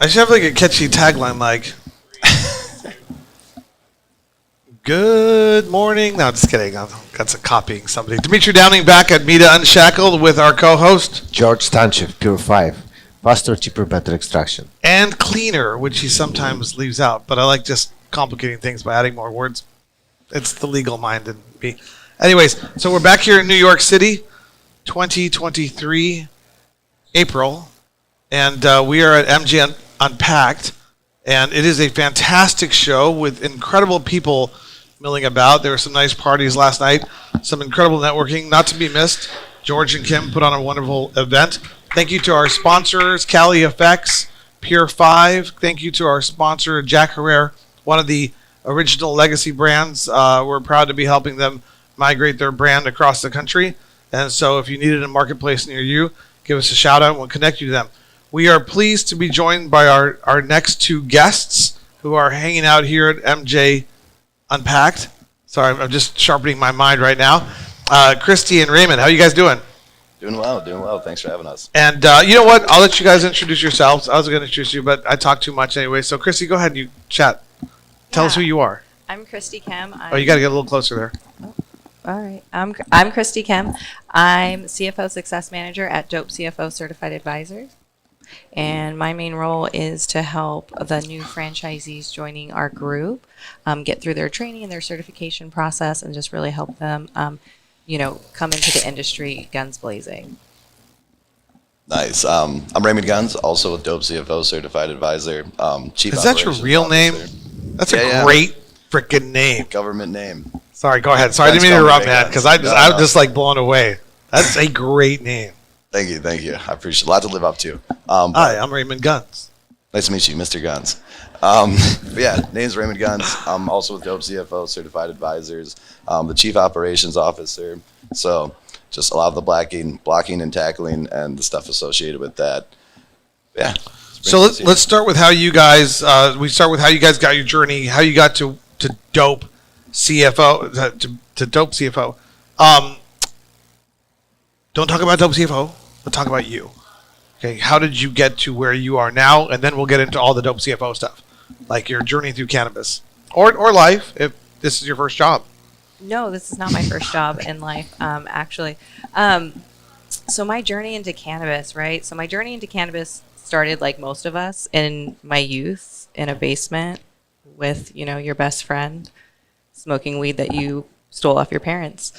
I should have like a catchy tagline like, good morning. No, just kidding. That's a copying somebody. Dimitri Downing back at Mita Unshackled with our co-host. George Stanchev, Pure 5. Faster, cheaper, better extraction. And cleaner, which he sometimes leaves out. But I like just complicating things by adding more words. It's the legal mind in me. Anyways, so we're back here in New York City, 2023, April. And we are at MJ Unpacked. And it is a fantastic show with incredible people milling about. There were some nice parties last night, some incredible networking, not to be missed. George and Kim put on a wonderful event. Thank you to our sponsors, Cali Effects, Pure 5. Thank you to our sponsor, Jack Herrera, one of the original legacy brands. We're proud to be helping them migrate their brand across the country. And so if you needed a marketplace near you, give us a shout out and we'll connect you to them. We are pleased to be joined by our next two guests who are hanging out here at MJ Unpacked. Sorry, I'm just sharpening my mind right now. Christy and Raymond, how are you guys doing? Doing well. Thanks for having us. And you know what? I'll let you guys introduce yourselves. I was going to introduce you, but I talk too much anyway. So, Christy, go ahead and you chat. Tell us who you are. I'm Christy Kim. You got to get a little closer there. Oh, all right. I'm Christy Kim. I'm CFO Success Manager at Dope CFO Certified Advisors. And my main role is to help the new franchisees joining our group get through their training and their certification process and just really help them, come into the industry guns blazing. Nice. I'm Raymond Guns, also with Dope CFO Certified Advisor. Chief Is that your Operations real name? Officer. That's a great freaking name. Government name. Sorry, go ahead. Sorry, I didn't mean to interrupt, man, because I'm just like blown away. That's a great name. Thank you. I appreciate it. A lot to live up to. Hi, I'm Raymond Guns. Nice to meet you, Mr. Guns. But yeah, name's Raymond Guns. I'm also with Dope CFO Certified Advisors, the Chief Operations Officer. So just a lot of the blocking and tackling and the stuff associated with that. Yeah. So let's start with how you guys. We start with how you guys got your journey, how you got to Dope CFO to Dope CFO. Don't talk about Dope CFO, but talk about you. Okay, how did you get to where you are now? And then we'll get into all the Dope CFO stuff, like your journey through cannabis or life, if this is your first job. No, this is not my first job in life, actually. So my journey into cannabis, right? So my journey into cannabis started, like most of us, in my youth in a basement with, your best friend smoking weed that you stole off your parents.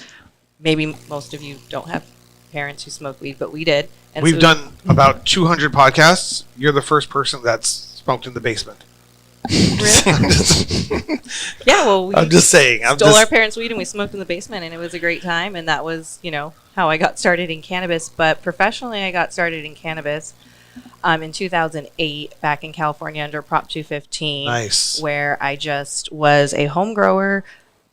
Maybe most of you don't have parents who smoke weed, but we did. And we've done about 200 podcasts. You're the first person that's smoked in the basement. Really? Yeah, well, we I'm just saying. Stole our parents' weed and we smoked in the basement, and it was a great time. And that was, how I got started in cannabis. But professionally, I got started in cannabis in 2008 back in California under Prop 215. Nice. Where I just was a home grower,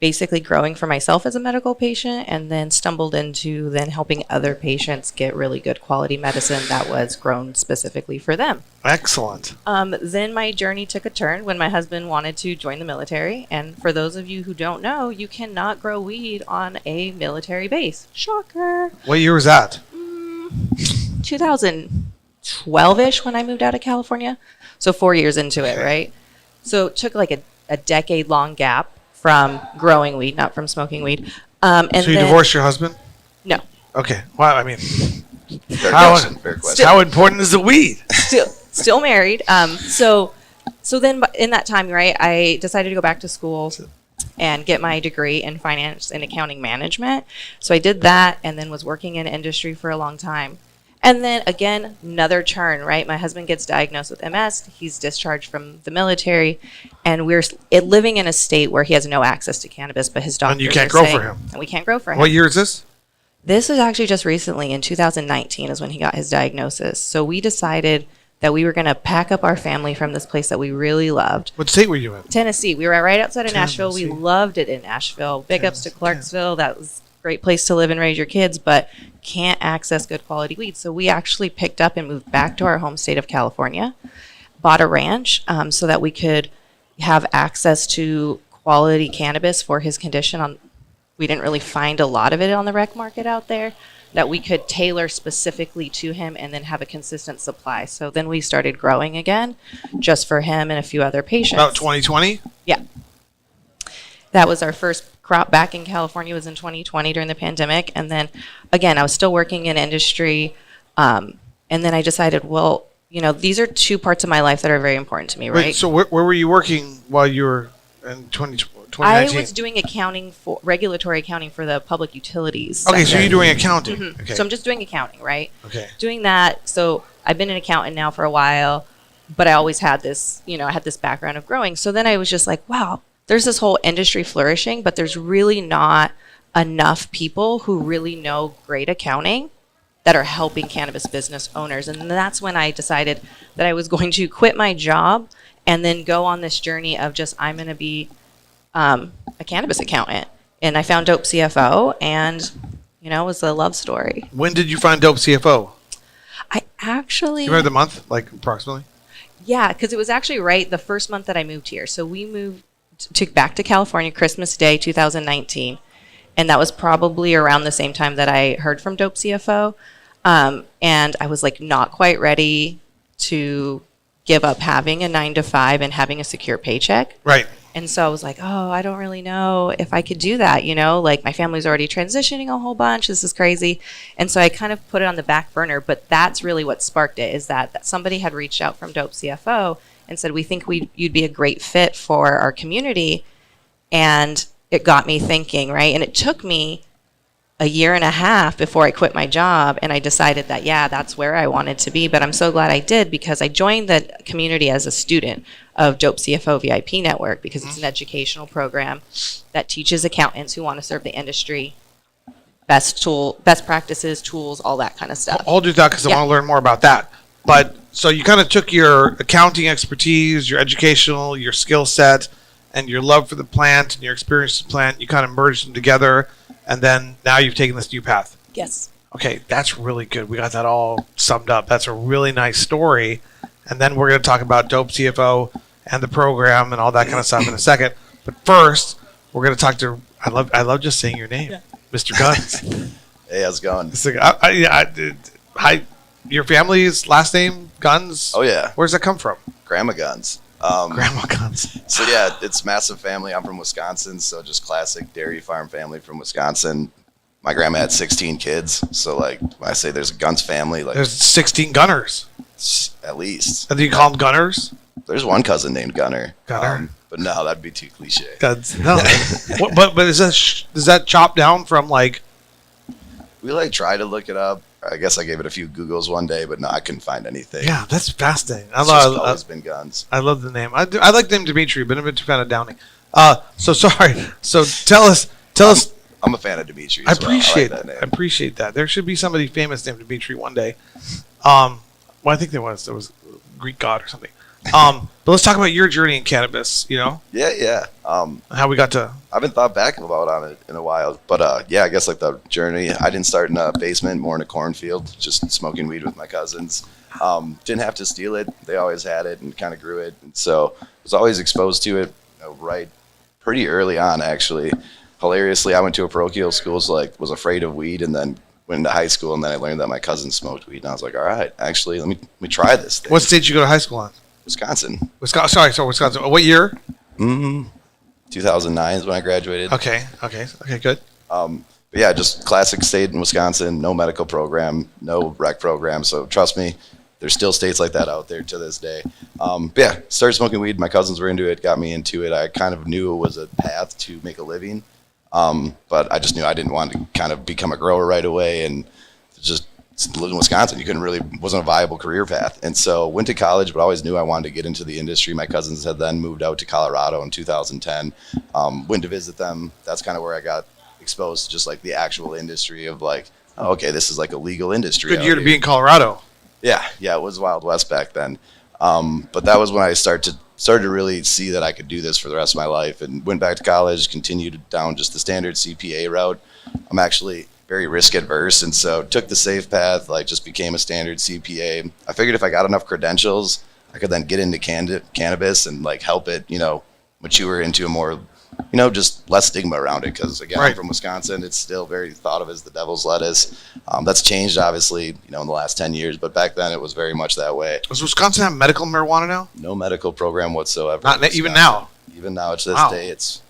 basically growing for myself as a medical patient, and then stumbled into then helping other patients get really good quality medicine that was grown specifically for them. Excellent. Then my journey took a turn when my husband wanted to join the military. And for those of you who don't know, you cannot grow weed on a military base. Shocker. What year was that? 2012-ish when I moved out of California. So 4 years into it, right? So it took like a decade-long gap from growing weed, not from smoking weed. So you divorced your husband? No. Okay. Well, I mean, Fair question. how important is the weed? Still married. So then in that time, right, I decided to go back to school and get my degree in finance and accounting management. So I did that and then was working in industry for a long time. And then again, another turn, right? My husband gets diagnosed with MS. He's discharged from the military, and we're living in a state where he has no access to cannabis, but his doctors and you can't grow for him. And we can't grow for him. What year is this? This is actually just recently, in 2019 is when he got his diagnosis. So we decided that we were going to pack up our family from this place that we really loved. What state were you in? Tennessee. We were right outside of Nashville. We loved it in Nashville. Big ups to Clarksville. That was a great place to live and raise your kids, but can't access good quality weed. So we actually picked up and moved back to our home state of California, bought a ranch so that we could have access to quality cannabis for his condition. We didn't really find a lot of it on the rec market out there. that we could tailor specifically to him and then have a consistent supply. So then we started growing again just for him and a few other patients. About 2020? Yeah. That was our first crop back in California, was in 2020 during the pandemic. And then again, I was still working in industry. And then I decided, well, these are two parts of my life that are very important to me, right? Wait, so where were you working while you were in 2019? I was doing regulatory accounting for the public utilities. Okay, so sector. you're doing accounting. Mhm. Okay. So I'm just doing accounting, right? Okay. Doing that. So I've been an accountant now for a while, but I always had this, I had this background of growing. So then I was just like, wow, there's this whole industry flourishing, but there's really not enough people who really know great accounting that are helping cannabis business owners. And that's when I decided that I was going to quit my job and then go on this journey of just, I'm going to be a cannabis accountant. And I found Dope CFO, and, it was a love story. When did you find Dope CFO? I actually... You remember the month, like approximately? Yeah, because it was actually right the first month that I moved here. So we moved back to California Christmas Day 2019. And that was probably around the same time that I heard from Dope CFO. And I was like not quite ready to give up having a 9-to-5 and having a secure paycheck. Right. And so I was like, oh, I don't really know if I could do that. Like my family's already transitioning a whole bunch. This is crazy. And so I kind of put it on the back burner. But that's really what sparked it, is that somebody had reached out from Dope CFO and said, we think you'd be a great fit for our community. And it got me thinking, right? And it took me a year and a half before I quit my job, and I decided that, yeah, that's where I wanted to be. But I'm so glad I did, because I joined the community as a student of Dope CFO VIP Network, because it's an educational program that teaches accountants who want to serve the industry best practices, tools, all that kind of stuff. Hold your thought, because I Yeah. want to learn more about that. But so you kind of took your accounting expertise, your educational, your skill set, and your love for the plant and your experience with the plant, you kind of merged them together, and then now you've taken this new path. Yes. Okay, that's really good. We got that all summed up. That's a really nice story. And then we're going to talk about Dope CFO and the program and all that kind of stuff in a second. But first, we're going to talk to, I love just saying your name, Mr. Guns. Hey, how's it going? It's like, hi, your family's last name, Guns? Oh, yeah. Where's that come from? Grandma Guns. Grandma Guns. So, yeah, it's massive family. I'm from Wisconsin, so just classic dairy farm family from Wisconsin. My grandma had 16 kids, so, like, when I say there's a Guns family, like, There's 16 Gunners. at least. And do you call them Gunners? There's one cousin named Gunner. Gunner. But no, that'd be too cliche. Guns. No. but is that chopped down from, like, We, like, tried to look it up. I guess I gave it a few Googles one day, but no, I couldn't find anything. yeah, that's fascinating. It's just always been Guns. I love the name. I like the name Dimitri, but I'm a bit kind of downing. So sorry. So tell us. I'm a fan of Dimitri. I as well. appreciate like that that. name. I appreciate that. There should be somebody famous named Dimitri one day. Well, I think there was a Greek god or something. But let's talk about your journey in cannabis. Yeah. How we got to. I haven't thought back about on it in a while, but yeah, I guess like the journey. I didn't start in a basement, more in a cornfield, just smoking weed with my cousins. Didn't have to steal it; they always had it and kind of grew it. And so I was always exposed to it, right, pretty early on. Actually, hilariously, I went to a parochial school, so like was afraid of weed, and then went into high school, and then I learned that my cousins smoked weed, and I was like, all right, actually, let me try this thing. What state did you go to high school in? Wisconsin? Wisconsin. Sorry, Wisconsin. What year? 2009 is when I graduated. Okay, good. But yeah, just classic state in Wisconsin, no medical program, no rec program. So trust me, there's still states like that out there to this day. But yeah, started smoking weed. My cousins were into it, got me into it. I kind of knew it was a path to make a living. But I just knew I didn't want to kind of become a grower right away. And just lived in Wisconsin, wasn't a viable career path. And so went to college, but always knew I wanted to get into the industry. My cousins had then moved out to Colorado in 2010. Went to visit them. That's kind of where I got exposed to just like the actual industry of like, oh, okay, this is like a legal industry. Good out year to here. be in Colorado. Yeah, it was Wild West back then. But that was when I started to really see that I could do this for the rest of my life, and went back to college, continued down just the standard CPA route. I'm actually very risk adverse, and so took the safe path, like just became a standard CPA. I figured if I got enough credentials, I could then get into cannabis and like help it, mature into a more just less stigma around it. Because again, Right. I'm from Wisconsin. It's still very thought of as the devil's lettuce. That's changed, obviously, in the last 10 years. But back then, it was very much that way. Does Wisconsin have medical marijuana now? No medical program whatsoever. Not in even Wisconsin. now. Even now, to this Wow. day, it's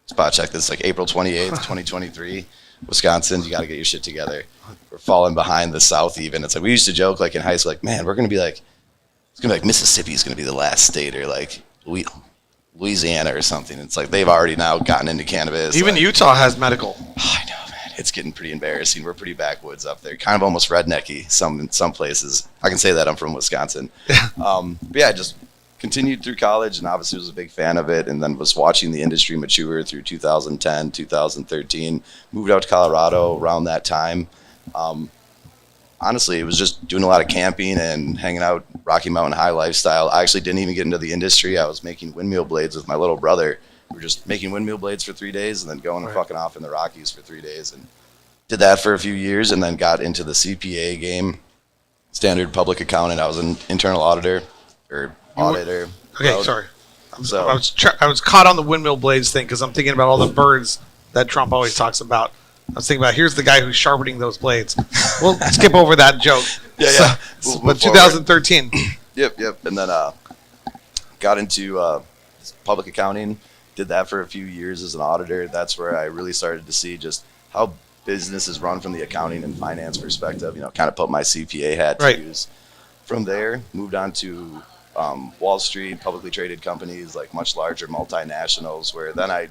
spot check. This is like April 28th, 2023. Wisconsin, you got to get your shit together. We're falling behind the South even. It's like we used to joke like in high school, like, man, we're going to be like, it's going to be like Mississippi is going to be the last state, or like Louisiana or something. It's like they've already now gotten into cannabis. Even like, Utah has medical. I know, man. It's getting pretty embarrassing. We're pretty backwoods up there. Kind of almost rednecky some places. I can say that I'm from Wisconsin. But yeah, just continued through college and obviously was a big fan of it, and then was watching the industry mature through 2010, 2013. Moved out to Colorado around that time. Honestly, it was just doing a lot of camping and hanging out, Rocky Mountain high lifestyle. I actually didn't even get into the industry. I was making windmill blades with my little brother. We were just making windmill blades for 3 days and then going and fucking off in the Rockies for 3 days, and did that for a few years, and then got into the CPA game, standard public accountant. I was an internal auditor auditor. Okay, road. sorry. So I was caught on the windmill blades thing because I'm thinking about all the birds that Trump always talks about. I was thinking about here's the guy who's sharpening those blades. We'll skip over that joke. Yeah. So, We'll but move forward. 2013. Yep. And then got into public accounting. Did that for a few years as an auditor. That's where I really started to see just how business is run from the accounting and finance perspective. Kind of put my CPA hat to Right. use. From there, moved on to Wall Street, publicly traded companies, like much larger multinationals, where then I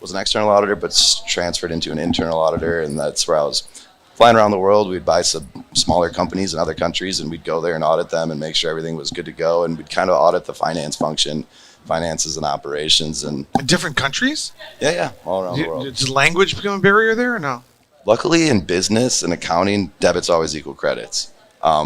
was an external auditor, but transferred into an internal auditor. And that's where I was flying around the world. We'd buy some smaller companies in other countries, and we'd go there and audit them and make sure everything was good to go. And we'd kind of audit the finance function, finances and operations. And In different countries? yeah, all around the world. Does language become a barrier there or no? Luckily, in business and accounting, debits always equal credits.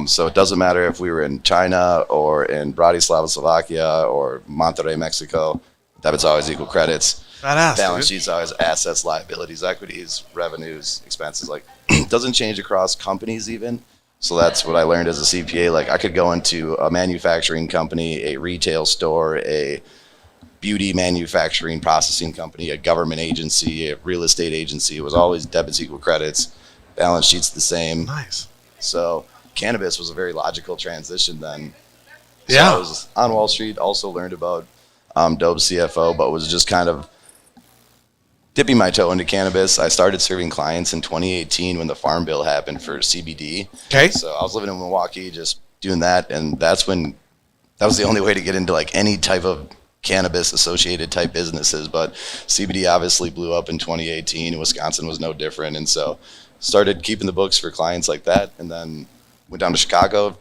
So it doesn't matter if we were in China or in Bratislava, Slovakia, or Monterrey, Mexico. Debits always equal credits. Badass. Balance Dude. sheets always assets, liabilities, equities, revenues, expenses. Like doesn't change across companies even. So that's what I learned as a CPA. Like I could go into a manufacturing company, a retail store, a beauty manufacturing processing company, a government agency, a real estate agency. It was always debits equal credits, balance sheets the same. Nice. So cannabis was a very logical transition then. So Yeah. I was on Wall Street, also learned about Dope CFO, but was just kind of dipping my toe into cannabis. I started serving clients in 2018 when the Farm Bill happened for CBD. Okay. So I was living in Milwaukee, just doing that, and that was the only way to get into like any type of cannabis associated type businesses. But CBD obviously blew up in 2018. Wisconsin was no different, and so started keeping the books for clients like that, and then went down to Chicago.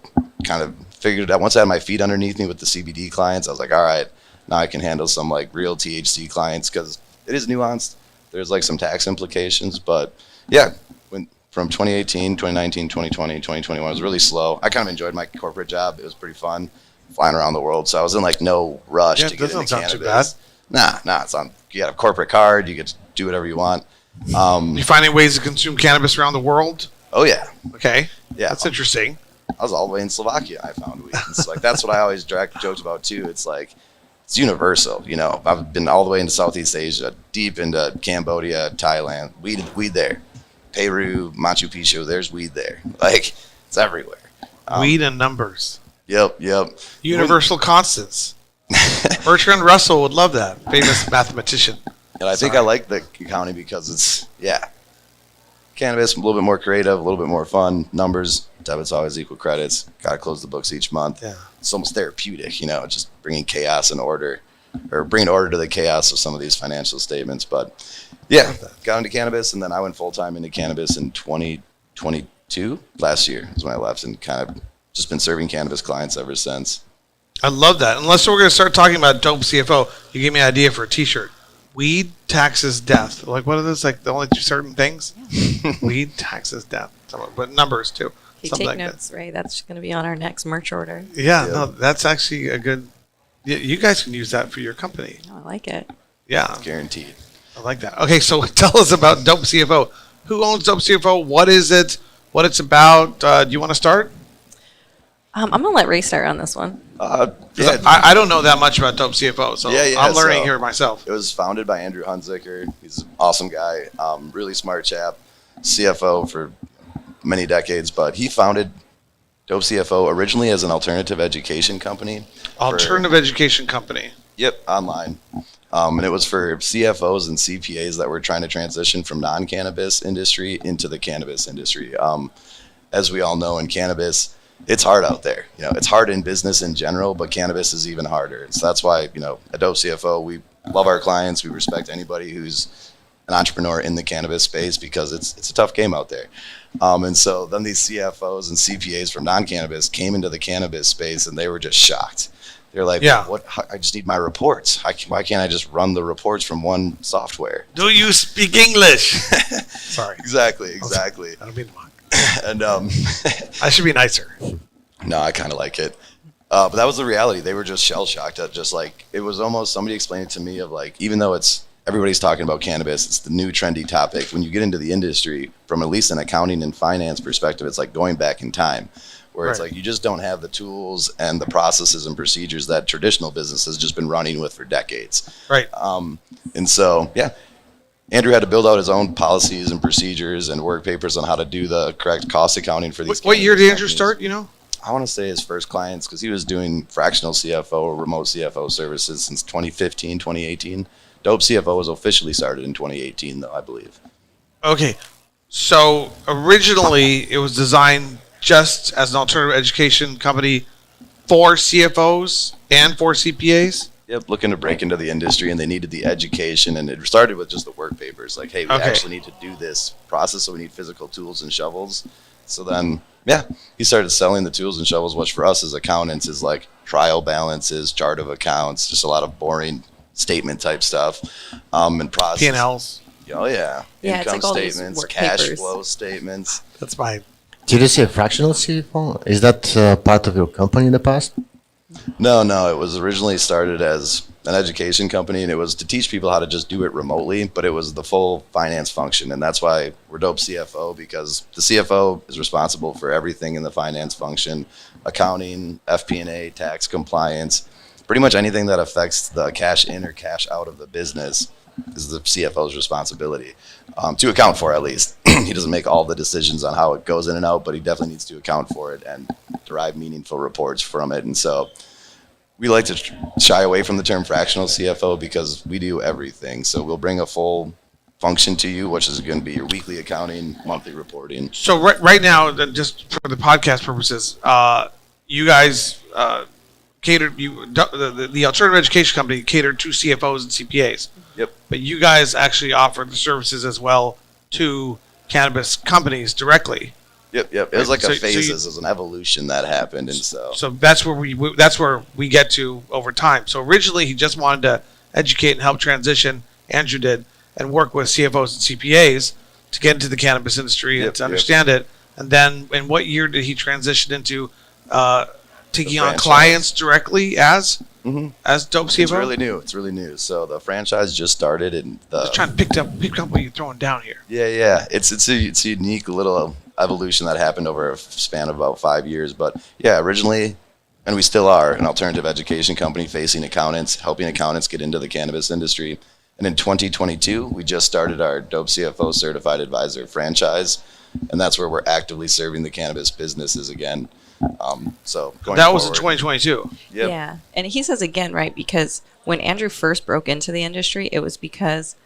Kind of figured it out once I had my feet underneath me with the CBD clients. I was like, all right, now I can handle some like real THC clients because it is nuanced. There's like some tax implications, but yeah, went from 2018, 2019, 2020, 2021. It was really slow. I kind of enjoyed my corporate job. It was pretty fun flying around the world. So I was in like no rush Yeah, to it get into doesn't sound too cannabis. Nah, it's on. You got a corporate card. You get to do whatever you want. You finding ways to consume cannabis around the world? Oh yeah, Okay. yeah. That's interesting. I was all the way in Slovakia. I found weed. It's like that's what I always joked about too. It's like it's universal. I've been all the way into Southeast Asia, deep into Cambodia, Thailand. Weed there. Peru, Machu Picchu. There's weed there. Like it's everywhere. Weed and numbers. Yep. Universal constants. Bertrand Russell would love that. Famous mathematician. And I think I like the accounting because it's cannabis, a little bit more creative, a little bit more fun. Numbers, debits always equal credits. Got to close the books each month. Yeah. It's almost therapeutic, just bringing chaos and order, or bringing order to the chaos of some of these financial statements. But yeah, got into cannabis, and then I went full time into cannabis in 2022. Last year is when I left, and kind of just been serving cannabis clients ever since. I love that. Unless we're going to start talking about Dope CFO, you gave me an idea for a T-shirt. Weed, taxes, death. Like, what are those? Like, the only two certain things? Weed, taxes, death. But numbers, too. Okay, Something take like notes, Ray. That's going to be on our next merch order. that. Yeah, Yeah. no, that's actually a good... You guys can use that for your company. Oh, I like it. Yeah, Guaranteed. I like that. Okay, so tell us about Dope CFO. Who owns Dope CFO? What is it? What it's about? Do you want to start? I'm gonna let Ray start on this one. Yeah, I don't know that much about Dope CFO, so Yeah, I'm learning so- here myself. it was founded by Andrew Hunziker. He's an awesome guy, really smart chap, CFO for many decades, but he founded Dope CFO originally as an alternative education company. Alternative education company. Yep, online. And it was for CFOs and CPAs that were trying to transition from non-cannabis industry into the cannabis industry. As we all know, in cannabis, it's hard out there. It's hard in business in general, but cannabis is even harder. And so that's why, at Dope CFO, we love our clients. We respect anybody who's an entrepreneur in the cannabis space because it's a tough game out there. And so then these CFOs and CPAs from non-cannabis came into the cannabis space and they were just shocked. They're like, Yeah. "What? I just need my reports. Why can't I just run the reports from one software?" Do you speak English? Sorry. Exactly. I don't mean to mock. And I should be nicer. no, I kind of like it. But that was the reality. They were just shell shocked at just like, it was almost, somebody explained it to me of like, even though everybody's talking about cannabis, it's the new trendy topic. When you get into the industry, from at least an accounting and finance perspective, it's like going back in time, where it's Right. like you just don't have the tools and the processes and procedures that traditional business has just been running with for decades. Right. And so, yeah, Andrew had to build out his own policies and procedures and work papers on how to do the correct cost accounting for these. What year did Andrew companies. start, you know? I want to say his first clients, because he was doing fractional CFO or remote CFO services since 2015, 2018. Dope CFO was officially started in 2018, though, I believe. Okay. So originally it was designed just as an alternative education company for CFOs and for CPAs. Yep, looking to break into the industry, and they needed the education, and it started with just the work papers. Like, hey, we Okay. actually need to do this process, so we need physical tools and shovels. So then, yeah, he started selling the tools and shovels, which for us as accountants is like trial balances, chart of accounts, just a lot of boring statement type stuff, and process. P&Ls. Oh yeah, Yeah, it's income like all these statements, work cash papers. flow statements. That's my Did you say fractional CFO? Is that part of your company in the past? No, it was originally started as an education company, and it was to teach people how to just do it remotely, but it was the full finance function. And that's why we're Dope CFO, because the CFO is responsible for everything in the finance function, accounting, FP&A, tax compliance, pretty much anything that affects the cash in or cash out of the business is the CFO's responsibility, to account for at least. He doesn't make all the decisions on how it goes in and out, but he definitely needs to account for it and derive meaningful reports from it. And so we like to shy away from the term fractional CFO because we do everything. So we'll bring a full function to you, which is going to be your weekly accounting, monthly reporting. So right now, just for the podcast purposes, you guys catered the alternative education company catered to CFOs and CPAs. Yep. But you guys actually offer the services as well to cannabis companies directly. Yep. It was like So- a so you- phases, as an evolution that happened. And so So that's where we get to over time. So originally he just wanted to educate and help transition, Andrew did, and work with CFOs and CPAs to get into the cannabis industry and Yep, to yep. understand it. And then in what year did he transition into taking on franchise. clients directly as Dope CFO? it's really new. So the franchise just started in the Just trying to pick up what you're throwing down here. Yeah. It's a unique little evolution that happened over a span of about 5 years. But yeah, originally, and we still are, an alternative education company facing accountants, helping accountants get into the cannabis industry. And in 2022, we just started our Dope CFO Certified Advisor franchise, and that's where we're actively serving the cannabis businesses again. So going That was in forward- 2022. Yep. Yeah. And he says again, right, because when Andrew first broke into the industry, it was because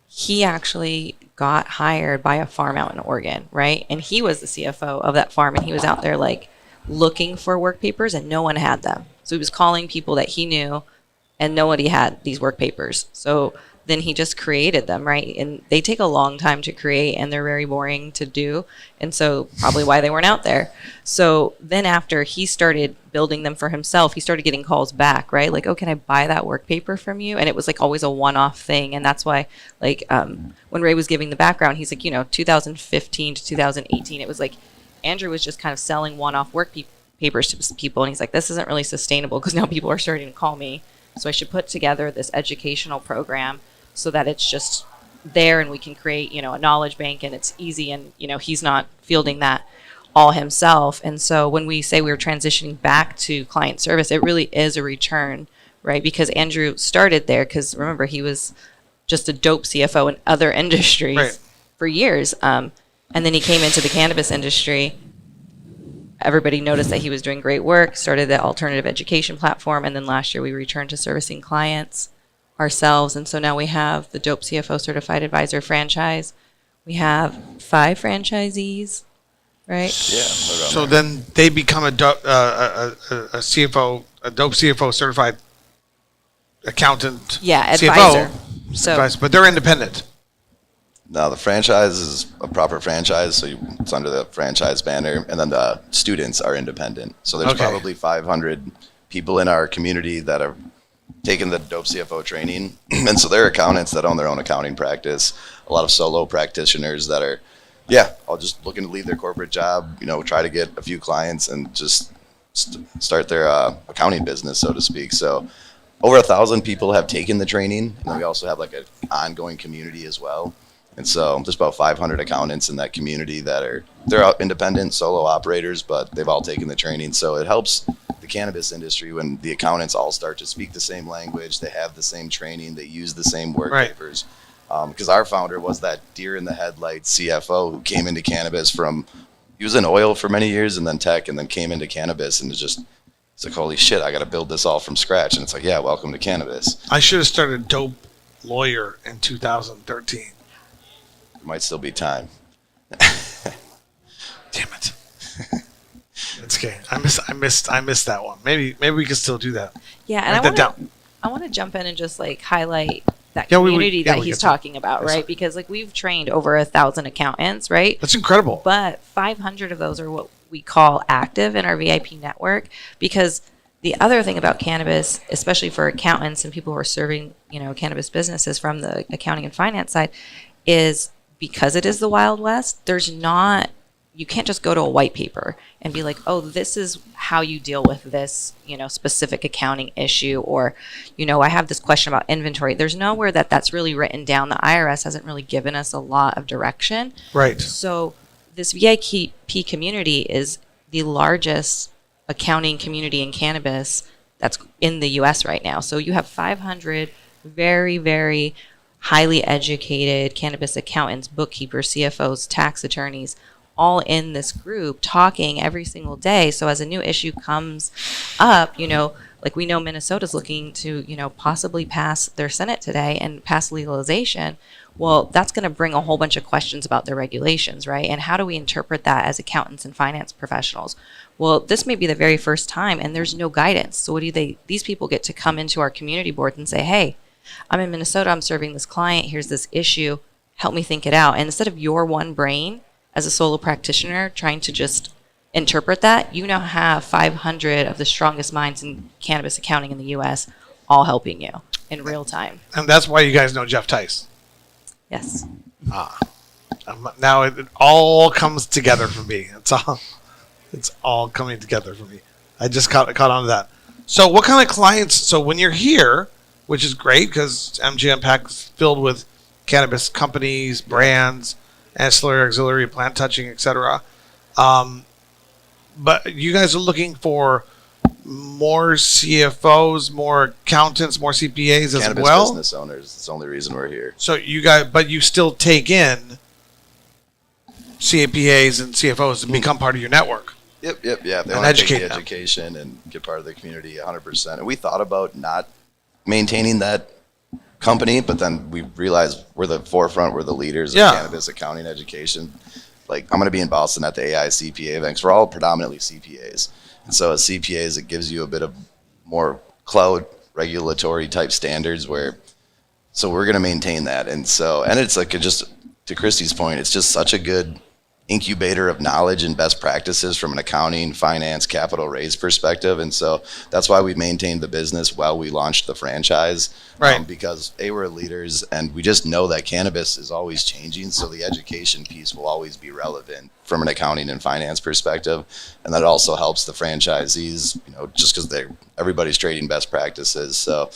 he actually got hired by a farm out in Oregon, right? And he was the CFO of that farm, and he was out there like looking for work papers, and no one had them. So he was calling people that he knew, and nobody had these work papers. So then he just created them, right? And they take a long time to create, and they're very boring to do. And so probably why they weren't out there. So then after he started building them for himself, he started getting calls back, right? Like, oh, can I buy that work paper from you? And it was like always a one-off thing. And that's why, like, when Ray was giving the background, he's like, 2015 to 2018, it was like Andrew was just kind of selling one-off work papers to people. And he's like, this isn't really sustainable because now people are starting to call me. So I should put together this educational program so that it's just there and we can create, a knowledge bank and it's easy and, he's not fielding that all himself. And so when we say we're transitioning back to client service, it really is a return, right? Because Andrew started there because remember, he was just a dope CFO in other industries Right. for years. And then he came into the cannabis industry. Everybody noticed that he was doing great work, started the alternative education platform, and then last year we returned to servicing clients ourselves. And so now we have the Dope CFO Certified Advisor franchise. We have 5 franchisees, right? Yeah. So then they become a CFO, a Dope CFO certified accountant. Yeah, CFO, advisor. So advisor, but they're independent. Now the franchise is a proper franchise, so it's under the franchise banner, and then the students are independent. So there's Okay. probably 500 people in our community that are taking the Dope CFO training, and so they're accountants that own their own accounting practice. A lot of solo practitioners that are, all just looking to leave their corporate job, try to get a few clients and just start their accounting business, so to speak. So over 1,000 people have taken the training, and then we also have like an ongoing community as well. And so there's about 500 accountants in that community they're independent solo operators, but they've all taken the training. So it helps the cannabis industry when the accountants all start to speak the same language, they have the same training, they use the same work Right. papers. Because our founder was that deer in the headlights CFO who came into cannabis he was in oil for many years and then tech and then came into cannabis and it's like, holy shit, I got to build this all from scratch. And it's like, yeah, welcome to cannabis. I should have started Dope Lawyer in 2013. Might still be time. Damn it. It's okay. I missed that one. Maybe we can still do that. yeah, and Write that down. I want to jump in and just like highlight that Yeah, we community that get he's to- talking about, Yes. right? Because like we've trained over 1,000 accountants, right? That's incredible. But 500 of those are what we call active in our VIP network. Because the other thing about cannabis, especially for accountants and people who are serving, cannabis businesses from the accounting and finance side, is because it is the Wild West, you can't just go to a white paper and be like, oh, this is how you deal with this, specific accounting issue. Or, I have this question about inventory. There's nowhere that's really written down. The IRS hasn't really given us a lot of direction. Right. So this VIP community is the largest accounting community in cannabis that's in the US right now. So you have 500 very, very highly educated cannabis accountants, bookkeepers, CFOs, tax attorneys, all in this group talking every single day. So as a new issue comes up, like we know Minnesota's looking to, possibly pass their Senate today and pass legalization. Well, that's going to bring a whole bunch of questions about their regulations, right? And how do we interpret that as accountants and finance professionals? Well, this may be the very first time and there's no guidance. So these people get to come into our community board and say, hey, I'm in Minnesota, I'm serving this client, here's this issue, help me think it out. And instead of your one brain as a solo practitioner trying to just interpret that, you now have 500 of the strongest minds in cannabis accounting in the US all helping you in real time. And that's why you guys know Jeff Tice. Yes. Now it all comes together for me. It's all coming together for me. I just caught on to that. So what kind of clients, so when you're here, which is great because MG Unpacked is filled with cannabis companies, brands, ancillary, auxiliary, plant touching, etc. But you guys are looking for more CFOs, more accountants, more CPAs as Cannabis well. business owners. It's the only reason we're here. So but you still take in CPAs and CFOs to become part of your network. Yep. Yeah. They And want to take educate the them. education and get part of the community 100%. And we thought about not maintaining that company, but then we realized we're the forefront, we're the leaders Yeah. of cannabis accounting education. Like I'm going to be in Boston at the AI CPA event 'cause we're all predominantly CPAs. And so as CPAs, it gives you a bit of more cloud regulatory type standards so we're going to maintain that. And it's like to Christy's point, it's just such a good incubator of knowledge and best practices from an accounting, finance, capital raise perspective. And so that's why we maintained the business while we launched the franchise. Right. Because we're leaders and we just know that cannabis is always changing. So the education piece will always be relevant from an accounting and finance perspective. And that also helps the franchisees, just because everybody's trading best practices. So,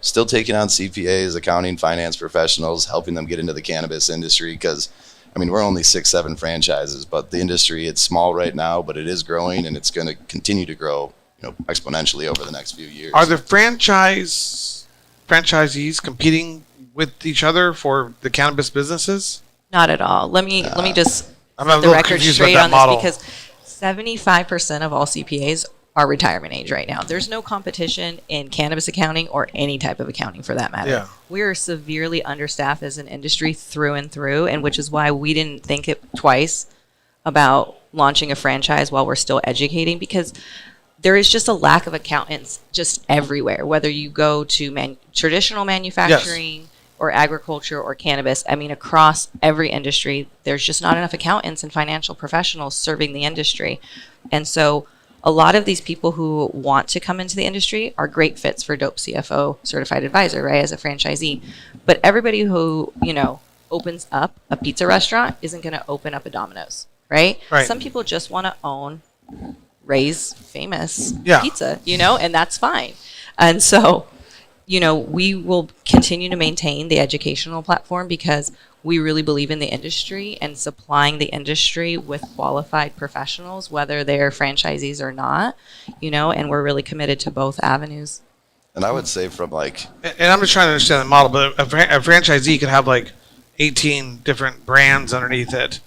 still taking on CPAs, accounting, finance professionals, helping them get into the cannabis industry because I mean, we're only 6, 7 franchises, but the industry, it's small right now, but it is growing and it's going to continue to grow, exponentially over the next few years. Are the franchisees competing with each other for the cannabis businesses? Not at all. Let me just I'm set a the little record confused about straight that on model. this because 75% of all CPAs are retirement age right now. There's no competition in cannabis accounting or any type of accounting for that matter. Yeah. We are severely understaffed as an industry through and through, and which is why we didn't think it twice about launching a franchise while we're still educating, because there is just a lack of accountants just everywhere, whether you go to traditional manufacturing or agriculture or cannabis. I mean, across every industry, there's just not enough accountants and financial professionals serving the industry. And so a lot of these people who want to come into the industry are great fits for Dope CFO certified advisor, right, as a franchisee. But everybody who, opens up a pizza restaurant isn't going to open up a Domino's, right? Right. Some people just want to own Ray's famous Yeah. pizza, and that's fine. And so, we will continue to maintain the educational platform because we really believe in the industry and supplying the industry with qualified professionals, whether they're franchisees or not, and we're really committed to both avenues. And I would say from And I'm just trying to understand the model, but a franchisee could have 18 different brands underneath it.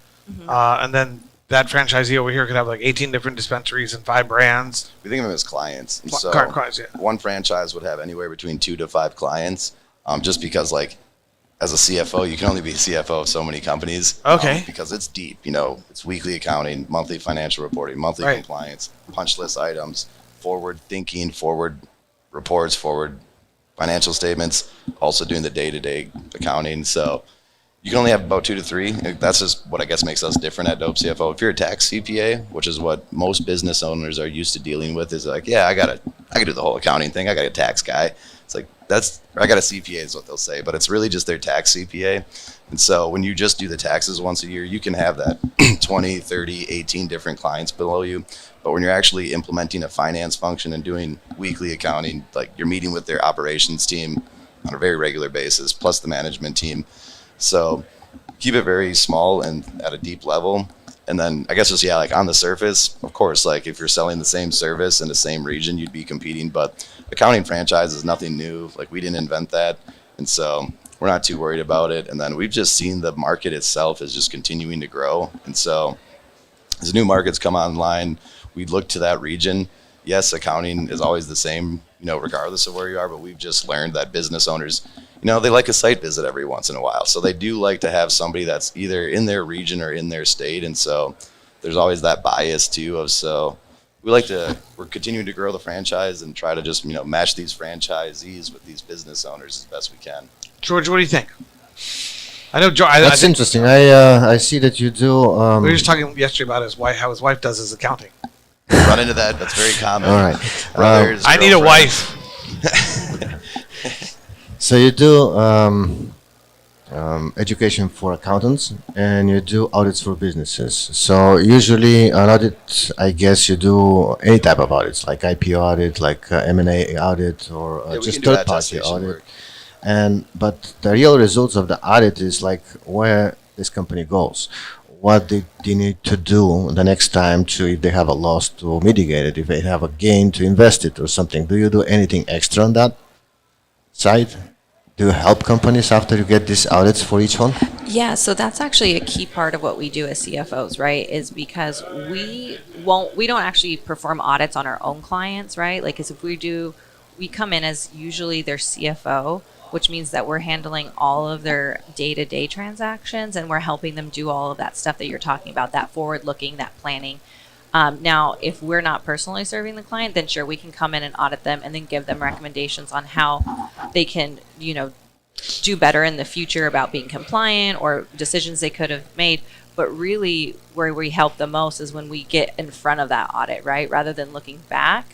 And then that franchisee over here could have 18 different dispensaries and 5 brands. we think of them as clients. And so Clients, yeah. one franchise would have anywhere between 2 to 5 clients, just because as a CFO, you can only be a CFO of so many companies. Okay. Because it's deep, it's weekly accounting, monthly financial reporting, monthly Right. compliance, punch list items, forward thinking, forward reports, forward financial statements, also doing the day-to-day accounting. So you can only have about 2 to 3. That's just what I guess makes us different at Dope CFO. If you're a tax CPA, which is what most business owners are used to dealing with, is I can do the whole accounting thing. I got a tax guy. It's I got a CPA is what they'll say, but it's really just their tax CPA. And so when you just do the taxes once a year, you can have that 20, 30, 18 different clients below you. But when you're actually implementing a finance function and doing weekly accounting, you're meeting with their operations team on a very regular basis, plus the management team. So keep it very small and at a deep level. And then I guess just, on the surface, of course, if you're selling the same service in the same region, you'd be competing. But accounting franchise is nothing new. We didn't invent that. And so we're not too worried about it. And then we've just seen the market itself is just continuing to grow. And so as new markets come online, we look to that region. Yes, accounting is always the same, regardless of where you are. But we've just learned that business owners, they like a site visit every once in a while. So they do like to have somebody that's either in their region or in their state. And so there's always that bias too we're continuing to grow the franchise and try to just, match these franchisees with these business owners as best we can. George, what do you think? I know George. That's interesting. I see that you do. We were just talking yesterday about how his wife does his accounting. Run into that. That's very common. All right. Brothers, I need a girlfriends. wife. So you do education for accountants and you do audits for businesses. So usually an audit, I guess you do any type of audits, like IP audit, like M&A audit, or Yeah, we just can do third-party attestation audit. work. But the real results of the audit is where this company goes. What they need to do the next time if they have a loss to mitigate it, if they have a gain to invest it or something. Do you do anything extra on that side? Do you help companies after you get these audits for each one? Yeah, so that's actually a key part of what we do as CFOs, right? Is because we don't actually perform audits on our own clients, right? As if we come in as usually their CFO, which means that we're handling all of their day-to-day transactions and we're helping them do all of that stuff that you're talking about, that forward-looking, that planning. Now, if we're not personally serving the client, then sure, we can come in and audit them and then give them recommendations on how they can, do better in the future about being compliant or decisions they could have made. But really, where we help the most is when we get in front of that audit, right? Rather than looking back,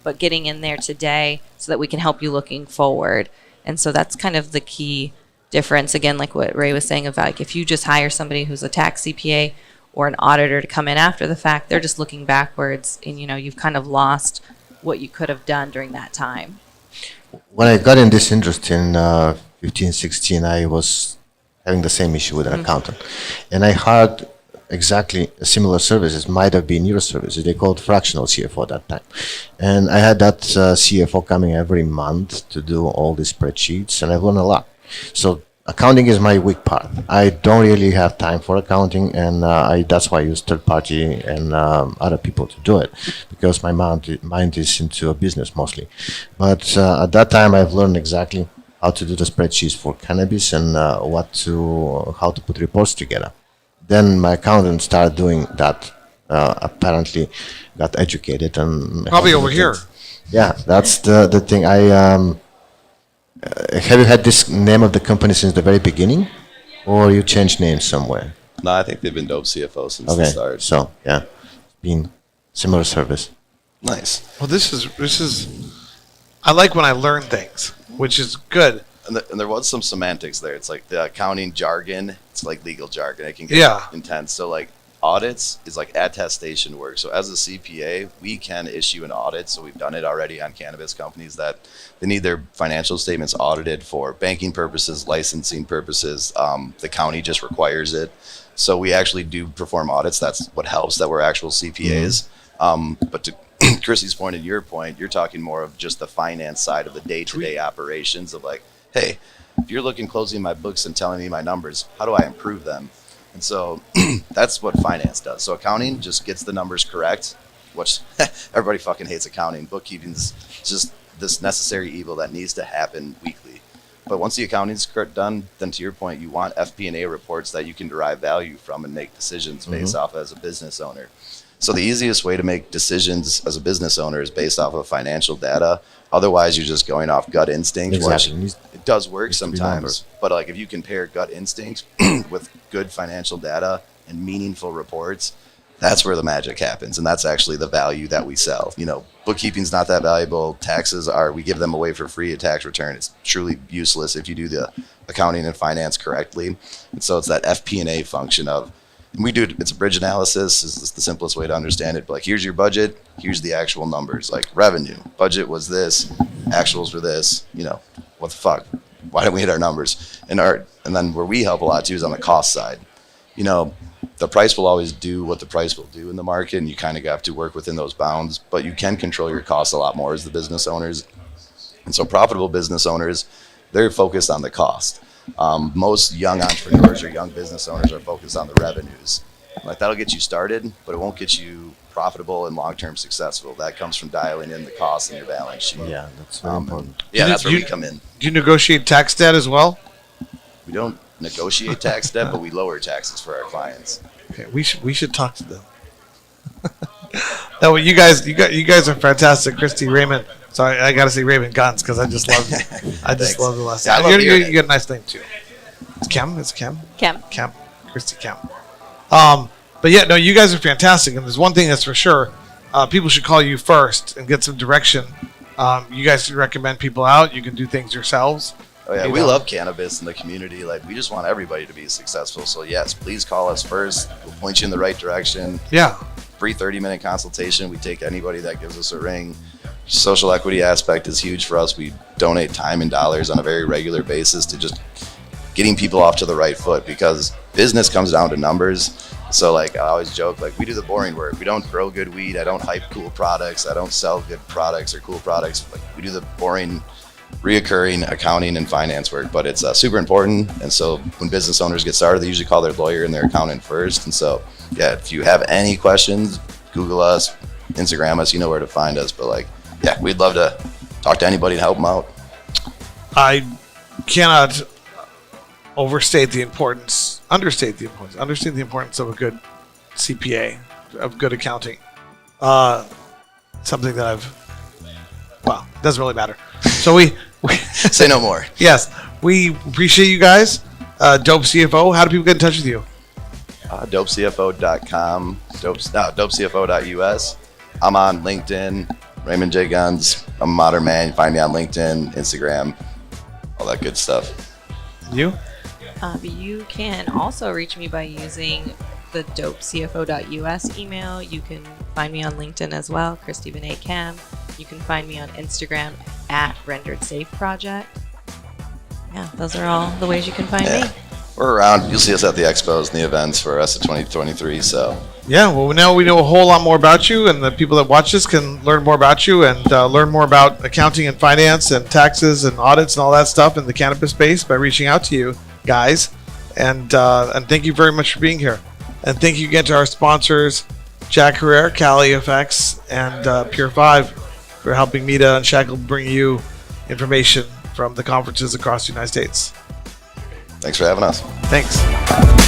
but getting in there today so that we can help you looking forward. And so that's kind of the key difference. Again, like what Ray was saying about if you just hire somebody who's a tax CPA or an auditor to come in after the fact, they're just looking backwards and, you've kind of lost what you could have done during that time. When I got in this interest in 15, 16, I having the same issue with an accountant. And I hired exactly similar services, might have been your services. They called fractional CFO at that time. And I had that CFO coming every month to do all these spreadsheets, and I've learned a lot. So accounting is my weak part. I don't really have time for accounting, and that's why I use third party and other people to do it, because my mind is into a business mostly. But at that time, I've learned exactly how to do the spreadsheets for cannabis and how to put reports together. Then my accountant started doing that. Apparently, got educated and Probably over here. Yeah, that's the thing. Have you had this name of the company since the very beginning, or you changed names somewhere? No, I think they've been Dope CFO since the Okay, start. so yeah, been similar service. Nice. Well, this is. I like when I learn things, which is good. And there was some semantics there. It's like the accounting jargon. It's like legal jargon. It can get intense. So like audits is like attestation work. So as a CPA, we can issue an audit. So we've done it already on cannabis companies that they need their financial statements audited for banking purposes, licensing purposes. The county just requires it. So we actually do perform audits. That's what helps that we're actual CPAs. But to Chrissy's point and your point, you're talking more of just the finance side of the day-to-day operations of like, hey, if you're looking closely at my books and telling me my numbers, how do I improve them? And so that's what finance does. So accounting just gets the numbers correct, which everybody fucking hates accounting. Bookkeeping's just this necessary evil that needs to happen weekly. But once the accounting's done, then to your point, you want FP&A reports that you can derive value from and make decisions based off as a business owner. So the easiest way to make decisions as a business owner is based off of financial data. Otherwise, you're just going off gut instinct. Exactly. Which it does work sometimes, but like if you can pair gut instincts with good financial data and meaningful reports, that's where the magic happens, and that's actually the value that we sell. You know, bookkeeping's not that valuable. Taxes we give them away for free. A tax return is truly useless if you do the accounting and finance correctly. And so it's that FP&A function of. And we do it's a bridge analysis is the simplest way to understand it. But like, here's your budget, here's the actual numbers. Like revenue, budget was this, actuals were this. You know, what the fuck? Why don't we hit our numbers? And then where we help a lot too is on the cost side. You know, the price will always do what the price will do in the market, and you kind of have to work within those bounds. But you can control your costs a lot more as the business owners. And so profitable business owners, they're focused on the cost. Most young entrepreneurs or young business owners are focused on the revenues. Like that'll get you started, but it won't get you profitable and long-term successful. That comes from dialing in the costs in your balance sheet. Yeah, that's very important. Yeah, that's where we come in. Do you negotiate tax debt as well? We don't negotiate tax debt, but we lower taxes for our clients. Okay, we should talk to them. No, you guys are fantastic, Christy, Raymond. Sorry, I gotta say Raymond Guns because I just love I just love the last Yeah, I name. love You hearing got a nice name too. It's Cam. It's Cam. Chem. Christy Cam. But yeah, no, you guys are fantastic, and there's one thing that's for sure. People should call you first and get some direction. You guys can recommend people out. You can do things yourselves. Oh yeah, You we know. love cannabis in the community. Like we just want everybody to be successful. So yes, please call us first. We'll point you in the right direction. Yeah. Free 30-minute consultation. We take anybody that gives us a ring. Social equity aspect is huge for us. We donate time and dollars on a very regular basis to just getting people off to the right foot, because business comes down to numbers. So like I always joke, like we do the boring work. We don't grow good weed. I don't hype cool products. I don't sell good products or cool products. Like we do the boring, reoccurring accounting and finance work, but it's super important. And so when business owners get started, they usually call their lawyer and their accountant first. And so, yeah, if you have any questions, Google us, Instagram us, you know where to find us. But like, yeah, we'd love to talk to anybody and help them out. I cannot understate the importance of a good CPA, of good accounting. Something that doesn't really matter. So we Say no more. yes, we appreciate you guys. Dope CFO, how do people get in touch with you? DopeCFO.com, DopeCFO.us. I'm on LinkedIn, Raymond J. Guns. I'm a modern man. You find me on LinkedIn, Instagram, all that good stuff. You? You can also reach me by using the dopecfo.us email. You can find me on LinkedIn as well, Christy Benet Cam. You can find me on Instagram at Rendered Safe Project. Yeah, those are all the ways you can find me. We're around. You'll see us at the expos and the events for us of 2023. So Yeah, well, now we know a whole lot more about you, and the people that watch this can learn more about you and learn more about accounting and finance and taxes and audits and all that stuff in the cannabis space by reaching out to you guys. And thank you very much for being here. And thank you again to our sponsors, Jack Herrera, Cali FX, and Pure 5 for helping Mita Unshackled bring you information from the conferences across the United States. thanks for having us. Thanks.